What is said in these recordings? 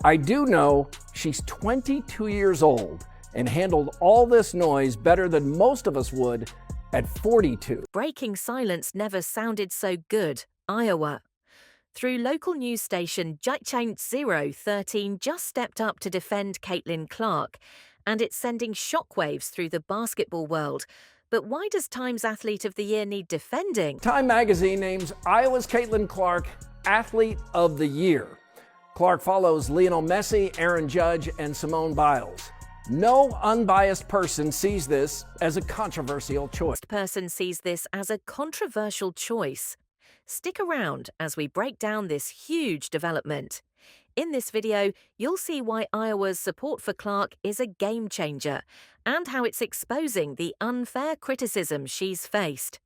I do know she's 22 years old and handled all this noise better than most of us would at 42. Breaking silence never sounded so good, Iowa. Through local news station Giant 013 just stepped up to defend Caitlin Clark, and it's sending shockwaves through the basketball world. But why does Time's Athlete of the Year need defending? Time magazine names Iowa's Caitlin Clark Athlete of the Year. Clark follows Lionel Messi, Aaron Judge, and Simone Biles. No unbiased person sees this as a controversial choice. Person sees this as a controversial choice. Stick around as we break down this huge development. In this video, you'll see why Iowa's support for Clark is a game changer and how it's exposing the unfair criticism she's faced.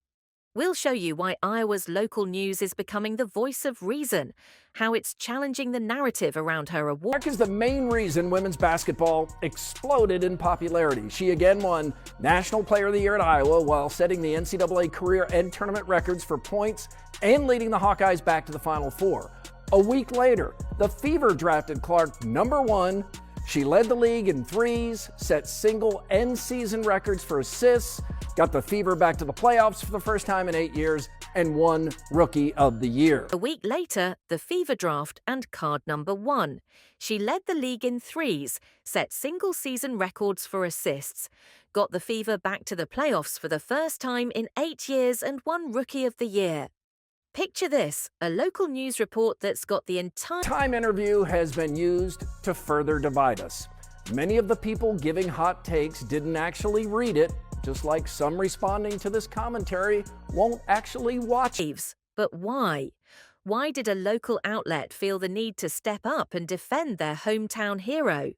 We'll show you why Iowa's local news is becoming the voice of reason, how it's challenging the narrative around her award. Clark is the main reason women's basketball exploded in popularity. She again won National Player of the Year at Iowa while setting the NCAA career and tournament records for points and leading the Hawkeyes back to the Final Four. A week later, the Fever drafted Clark #1. She led the league in threes, set single and season records for assists, got the Fever back to the playoffs for the first time in 8 years, and won Rookie of the Year. A week later, the Fever draft and card #1. She led the league in threes, set single season records for assists, got the Fever back to the playoffs for the first time in 8 years, and won Rookie of the Year. Picture this, a local news report that's got the entire Time interview has been used to further divide us. Many of the people giving hot takes didn't actually read it, just like some responding to this commentary won't actually watch it. But why? Why did a local outlet feel the need to step up and defend their hometown hero?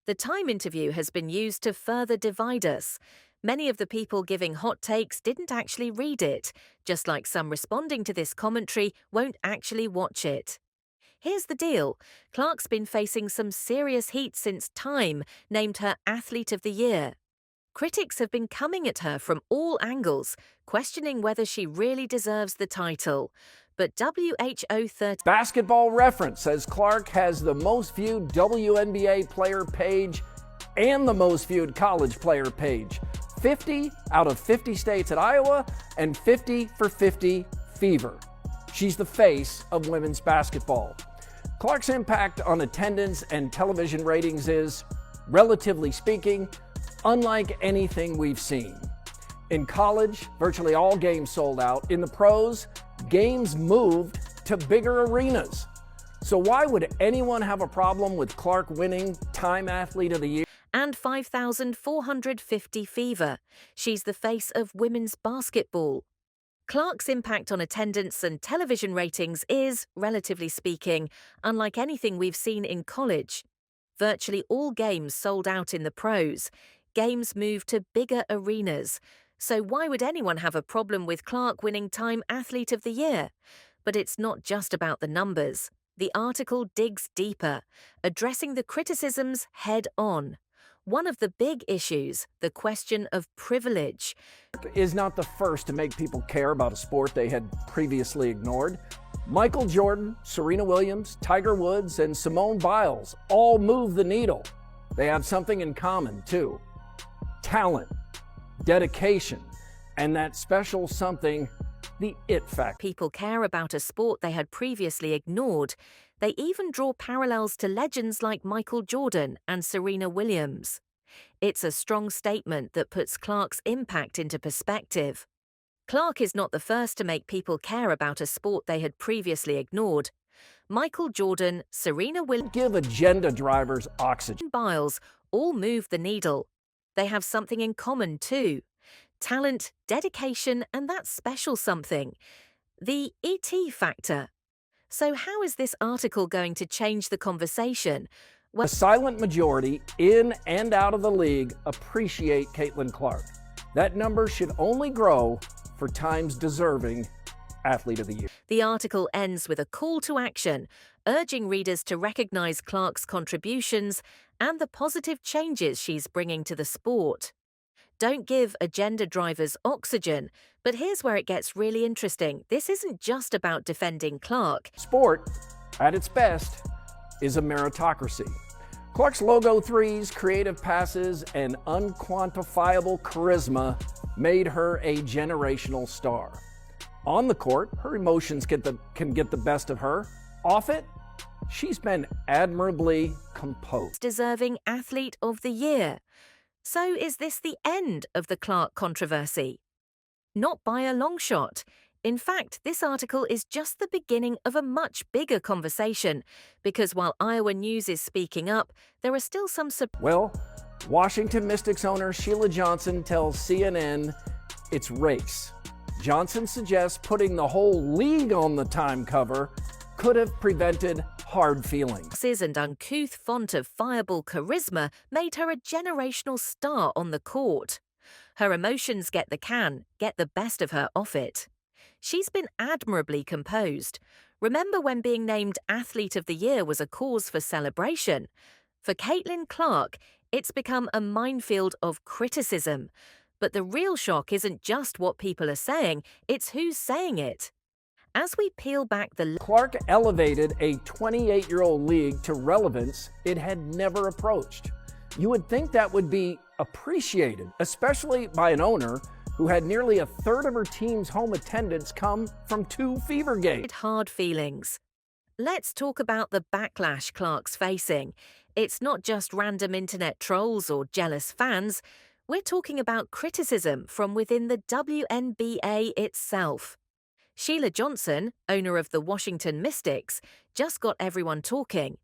The Time interview has been used to further divide us. Many of the people giving hot takes didn't actually read it, just like some responding to this commentary won't actually watch it. Here's the deal. Clark's been facing some serious heat since Time named her Athlete of the Year. Critics have been coming at her from all angles, questioning whether she really deserves the title. But WHO 30 Basketball Reference says Clark has the most viewed WNBA player page and the most viewed college player page. 50 out of 50 states at Iowa and 50 for 50 Fever. She's the face of women's basketball. Clark's impact on attendance and television ratings is, relatively speaking, unlike anything we've seen. In college, virtually all games sold out. In the pros, games moved to bigger arenas. So why would anyone have a problem with Clark winning Time Athlete of the Year? And 5,450 Fever. She's the face of women's basketball. Clark's impact on attendance and television ratings is, relatively speaking, unlike anything we've seen in college. Virtually all games sold out in the pros. Games moved to bigger arenas. So why would anyone have a problem with Clark winning Time Athlete of the Year? But it's not just about the numbers. The article digs deeper, addressing the criticisms head on. One of the big issues, the question of privilege, is not the first to make people care about a sport they had previously ignored. Michael Jordan, Serena Williams, Tiger Woods, and Simone Biles all move the needle. They have something in common, too. Talent, dedication, and that special something, the it factor. People care about a sport they had previously ignored. They even draw parallels to legends like Michael Jordan and Serena Williams. It's a strong statement that puts Clark's impact into perspective. Clark is not the first to make people care about a sport they had previously ignored. Michael Jordan, Serena Williams, Give agenda drivers oxygen. Biles all move the needle. They have something in common too. Talent, dedication, and that special something. The ET factor. So how is this article going to change the conversation? A silent majority in and out of the league appreciate Caitlin Clark. That number should only grow for Time's deserving Athlete of the Year. The article ends with a call to action, urging readers to recognize Clark's contributions and the positive changes she's bringing to the sport. Don't give agenda drivers oxygen, but here's where it gets really interesting. This isn't just about defending Clark. Sport, at its best, is a meritocracy. Clark's logo threes, creative passes, and unquantifiable charisma made her a generational star. On the court, her emotions can get the best of her. Off it, she's been admirably composed. Deserving Athlete of the Year. So is this the end of the Clark controversy? Not by a long shot. In fact, this article is just the beginning of a much bigger conversation, because while Iowa News is speaking up, there are still some Well, Washington Mystics owner Sheila Johnson tells CNN it's race. Johnson suggests putting the whole league on the time cover could have prevented hard feelings. And uncouth font of fireball charisma made her a generational star on the court. Her emotions get the best of her off it. She's been admirably composed. Remember when being named Athlete of the Year was a cause for celebration? For Caitlin Clark, it's become a minefield of criticism. But the real shock isn't just what people are saying, it's who's saying it. As we peel back the... Clark elevated a 28-year-old league to relevance it had never approached. You would think that would be appreciated, especially by an owner who had nearly a third of her team's home attendance come from 2 Fever games. Hard feelings. Let's talk about the backlash Clark's facing. It's not just random internet trolls or jealous fans. We're talking about criticism from within the WNBA itself. Sheila Johnson, owner of the Washington Mystics, just got everyone talking.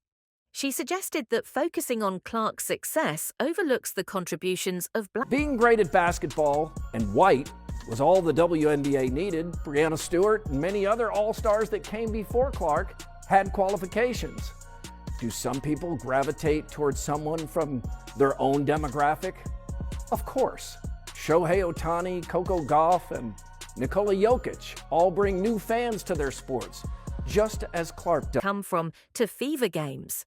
She suggested that focusing on Clark's success overlooks the contributions of black... Being great at basketball and white was all the WNBA needed. Breanna Stewart and many other all-stars that came before Clark had qualifications. Do some people gravitate towards someone from their own demographic? Of course. Shohei Ohtani, Coco Gauff, and Nikola Jokic all bring new fans to their sports, just as Clark does. Come from to Fever games.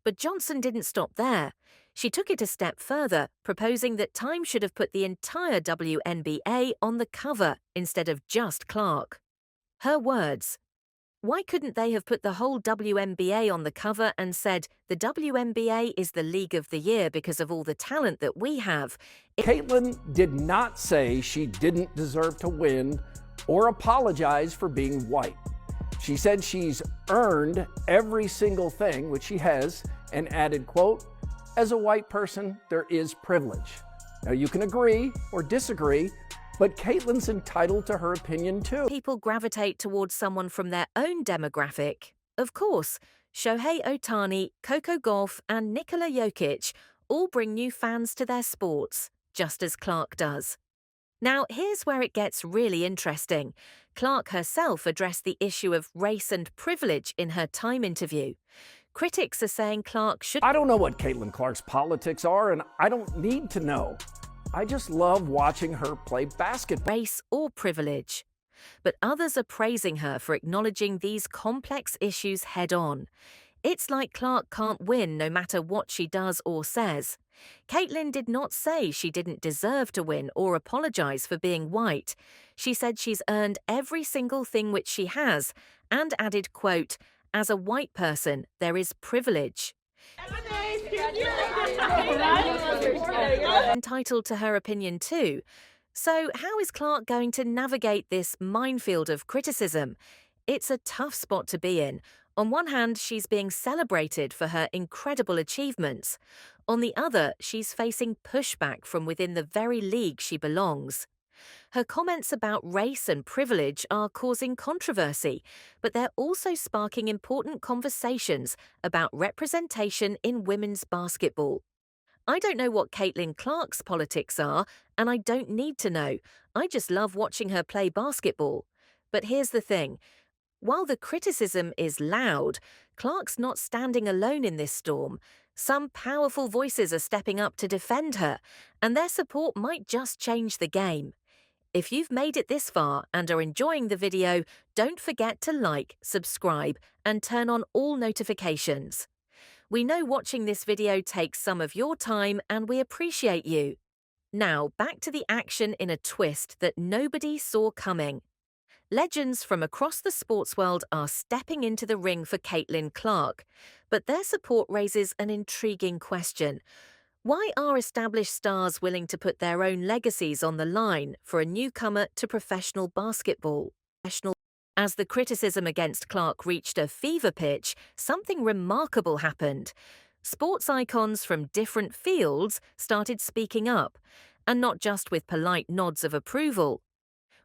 But Johnson didn't stop there. She took it a step further, proposing that Time should have put the entire WNBA on the cover instead of just Clark. Her words: "Why couldn't they have put the whole WNBA on the cover and said, the WNBA is the league of the year because of all the talent that we have?" Caitlin did not say she didn't deserve to win or apologize for being white. She said she's earned every single thing, which she has, and added, quote, "As a white person, there is privilege." Now, you can agree or disagree, but Caitlin's entitled to her opinion too. People gravitate towards someone from their own demographic. Of course, Shohei Ohtani, Coco Gauff, and Nikola Jokic all bring new fans to their sports, just as Clark does. Now, here's where it gets really interesting. Clark herself addressed the issue of race and privilege in her Time interview. Critics are saying Clark should... I don't know what Caitlin Clark's politics are, and I don't need to know. I just love watching her play basketball. Race or privilege. But others are praising her for acknowledging these complex issues head-on. It's like Clark can't win no matter what she does or says. Caitlin did not say she didn't deserve to win or apologize for being white. She said she's earned every single thing which she has, and added, quote, "As a white person, there is privilege." Entitled to her opinion too. So how is Clark going to navigate this minefield of criticism? It's a tough spot to be in. On one hand, she's being celebrated for her incredible achievements. On the other, she's facing pushback from within the very league she belongs. Her comments about race and privilege are causing controversy, but they're also sparking important conversations about representation in women's basketball. I don't know what Caitlin Clark's politics are, and I don't need to know. I just love watching her play basketball. But here's the thing. While the criticism is loud, Clark's not standing alone in this storm. Some powerful voices are stepping up to defend her, and their support might just change the game. If you've made it this far and are enjoying the video, don't forget to like, subscribe, and turn on all notifications. We know watching this video takes some of your time, and we appreciate you. Now, back to the action in a twist that nobody saw coming. Legends from across the sports world are stepping into the ring for Caitlin Clark, but their support raises an intriguing question. Why are established stars willing to put their own legacies on the line for a newcomer to professional basketball? As the criticism against Clark reached a fever pitch, something remarkable happened. Sports icons from different fields started speaking up, and not just with polite nods of approval.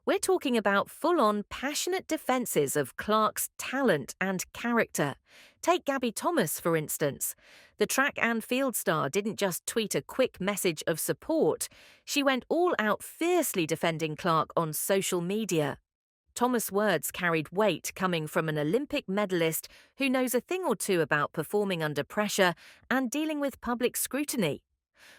We're talking about full-on passionate defenses of Clark's talent and character. Take Gabby Thomas, for instance. The track and field star didn't just tweet a quick message of support. She went all out fiercely defending Clark on social media. Thomas' words carried weight coming from an Olympic medalist who knows a thing or two about performing under pressure and dealing with public scrutiny.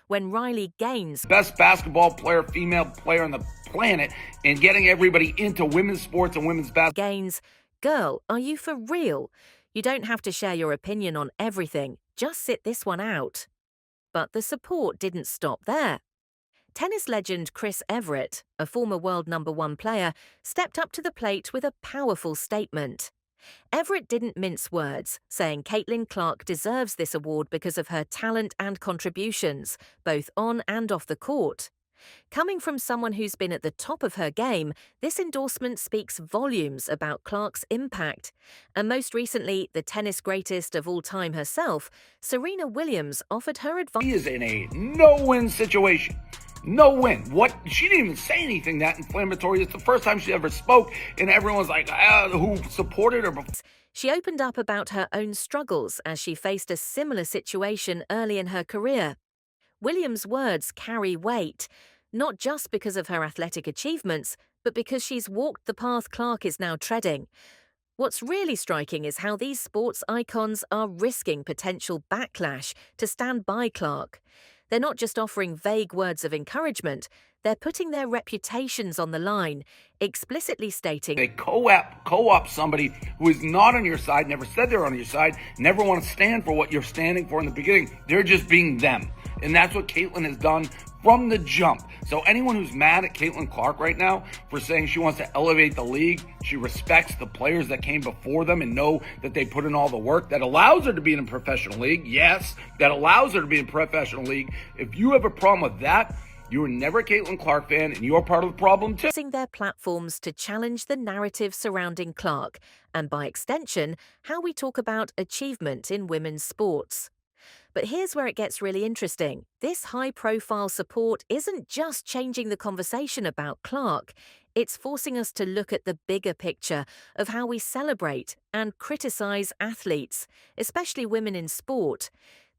When Riley Gaines, best basketball player, female player on the planet, and getting everybody into women's sports and women's basketball. Gaines, girl, are you for real? You don't have to share your opinion on everything, just sit this one out. But the support didn't stop there. Tennis legend Chris Evert, a former world #1 player, stepped up to the plate with a powerful statement. Everett didn't mince words, saying Caitlin Clark deserves this award because of her talent and contributions, both on and off the court. Coming from someone who's been at the top of her game, this endorsement speaks volumes about Clark's impact. And most recently, the tennis greatest of all time herself, Serena Williams, offered her advice. She is in a no-win situation. No win. What? She didn't even say anything that inflammatory. It's the first time she ever spoke, and everyone's like, who supported her before. She opened up about her own struggles as she faced a similar situation early in her career. Williams' words carry weight, not just because of her athletic achievements, but because she's walked the path Clark is now treading. What's really striking is how these sports icons are risking potential backlash to stand by Clark. They're not just offering vague words of encouragement, they're putting their reputations on the line, explicitly stating they co-opt somebody who is not on your side, never said they're on your side, never want to stand for what you're standing for in the beginning. They're just being them. And that's what Caitlin has done from the jump. So anyone who's mad at Caitlin Clark right now for saying she wants to elevate the league, she respects the players that came before them and know that they put in all the work that allows her to be in a professional league. Yes, that allows her to be in a professional league. If you have a problem with that, you were never a Caitlin Clark fan, and you're part of the problem too. Using their platforms to challenge the narrative surrounding Clark, and by extension, how we talk about achievement in women's sports. But here's where it gets really interesting. This high-profile support isn't just changing the conversation about Clark. It's forcing us to look at the bigger picture of how we celebrate and criticize athletes, especially women in sport.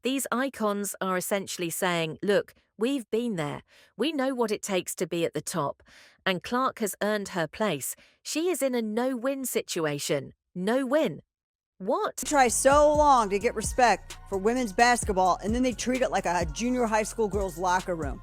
These icons are essentially saying, look, we've been there. We know what it takes to be at the top. And Clark has earned her place. She is in a no-win situation. No win. What? They try so long to get respect for women's basketball, and then they treat it like a junior high school girl's locker room.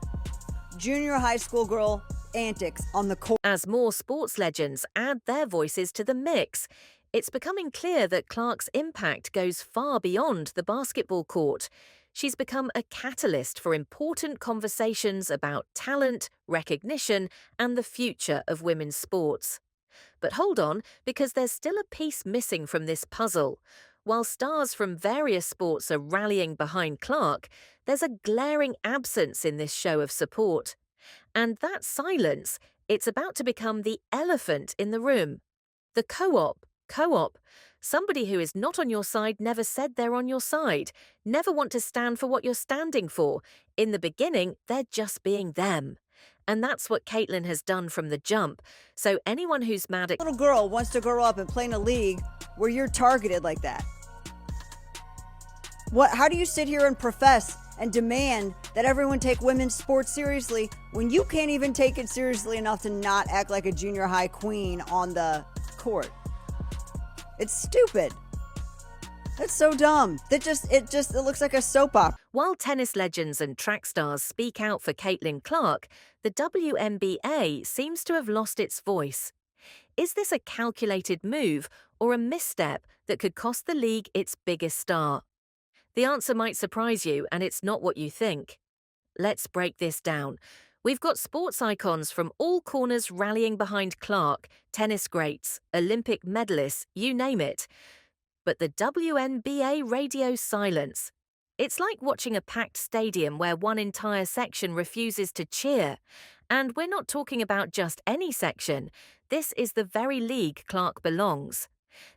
Junior high school girl antics on the court. As more sports legends add their voices to the mix, it's becoming clear that Clark's impact goes far beyond the basketball court. She's become a catalyst for important conversations about talent, recognition, and the future of women's sports. But hold on, because there's still a piece missing from this puzzle. While stars from various sports are rallying behind Clark, there's a glaring absence in this show of support. And that silence, it's about to become the elephant in the room. The co-op. Somebody who is not on your side never said they're on your side, never want to stand for what you're standing for. In the beginning, they're just being them. And that's what Caitlin has done from the jump. So anyone who's mad at Little girl wants to grow up and play in a league where you're targeted like that. How do you sit here and profess and demand that everyone take women's sports seriously when you can't even take it seriously enough to not act like a junior high queen on the court? It's stupid. That's so dumb. It looks like a soap opera. While tennis legends and track stars speak out for Caitlin Clark, the WNBA seems to have lost its voice. Is this a calculated move or a misstep that could cost the league its biggest star? The answer might surprise you, and it's not what you think. Let's break this down. We've got sports icons from all corners rallying behind Clark, tennis greats, Olympic medalists, you name it. But the WNBA radio silence. It's like watching a packed stadium where one entire section refuses to cheer. And we're not talking about just any section. This is the very league Clark belongs.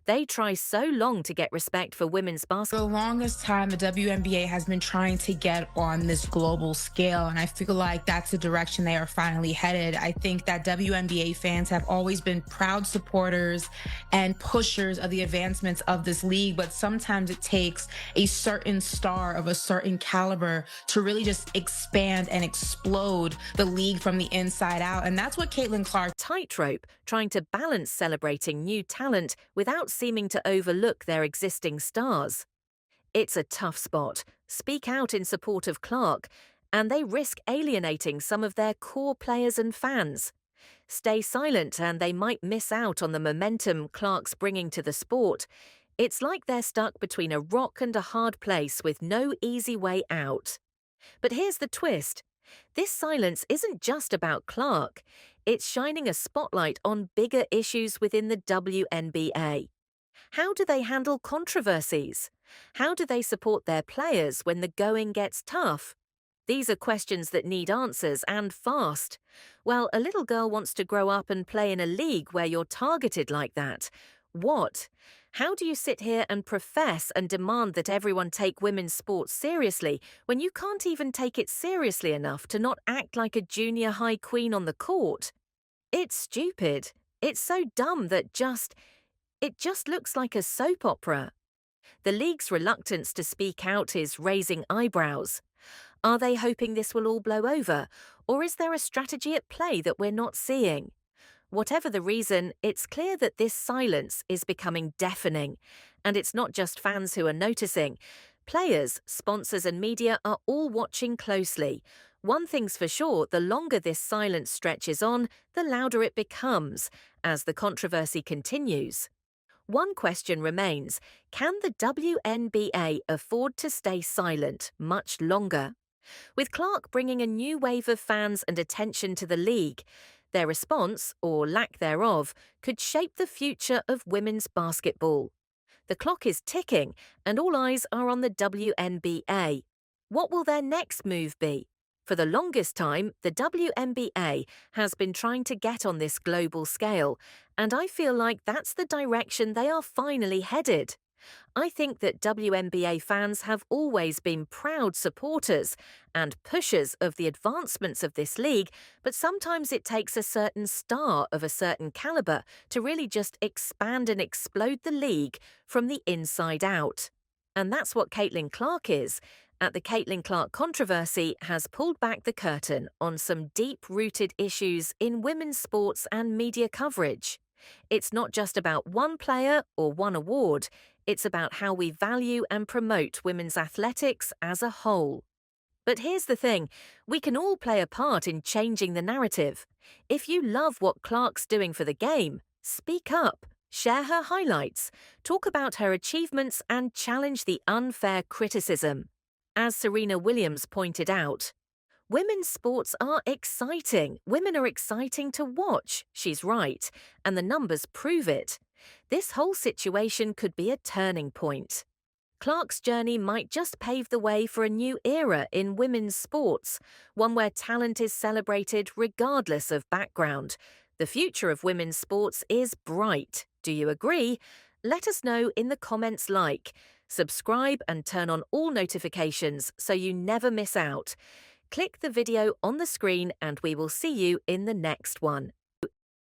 They try so long to get respect for women's For basketball. the longest time, the WNBA has been trying to get on this global scale, and I feel like that's the direction they are finally headed. I think that WNBA fans have always been proud supporters and pushers of the advancements of this league, but sometimes it takes a certain star of a certain caliber to really just expand and explode the league from the inside out, and that's what Caitlin Clark Tightrope, trying to balance celebrating new talent without seeming to overlook their existing stars. It's a tough spot. Speak out in support of Clark, and they risk alienating some of their core players and fans. Stay silent and they might miss out on the momentum Clark's bringing to the sport. It's like they're stuck between a rock and a hard place with no easy way out. But here's the twist. This silence isn't just about Clark. It's shining a spotlight on bigger issues within the WNBA. How do they handle controversies? How do they support their players when the going gets tough? These are questions that need answers, and fast. Well, a little girl wants to grow up and play in a league where you're targeted like that. What? How do you sit here and profess and demand that everyone take women's sports seriously when you can't even take it seriously enough to not act like a junior high queen on the court? It's stupid. It's so dumb that it just looks like a soap opera. The league's reluctance to speak out is raising eyebrows. Are they hoping this will all blow over, or is there a strategy at play that we're not seeing? Whatever the reason, it's clear that this silence is becoming deafening. And it's not just fans who are noticing. Players, sponsors and media are all watching closely. One thing's for sure, the longer this silence stretches on, the louder it becomes, as the controversy continues. One question remains, can the WNBA afford to stay silent much longer? With Clark bringing a new wave of fans and attention to the league, their response, or lack thereof, could shape the future of women's basketball. The clock is ticking, and all eyes are on the WNBA. What will their next move be? For the longest time, the WNBA has been trying to get on this global scale, and I feel like that's the direction they are finally headed. I think that WNBA fans have always been proud supporters and pushers of the advancements of this league, but sometimes it takes a certain star of a certain caliber to really just expand and explode the league from the inside out. And that's what Caitlin Clark is. At the Caitlin Clark controversy has pulled back the curtain on some deep-rooted issues in women's sports and media coverage. It's not just about one player or one award. It's about how we value and promote women's athletics as a whole. But here's the thing, we can all play a part in changing the narrative. If you love what Clark's doing for the game, speak up, share her highlights, talk about her achievements and challenge the unfair criticism. As Serena Williams pointed out, women's sports are exciting. Women are exciting to watch. She's right, and the numbers prove it. This whole situation could be a turning point. Clark's journey might just pave the way for a new era in women's sports, one where talent is celebrated regardless of background. The future of women's sports is bright. Do you agree? Let us know in the comments like. Subscribe and turn on all notifications so you never miss out. Click the video on the screen and we will see you in the next one.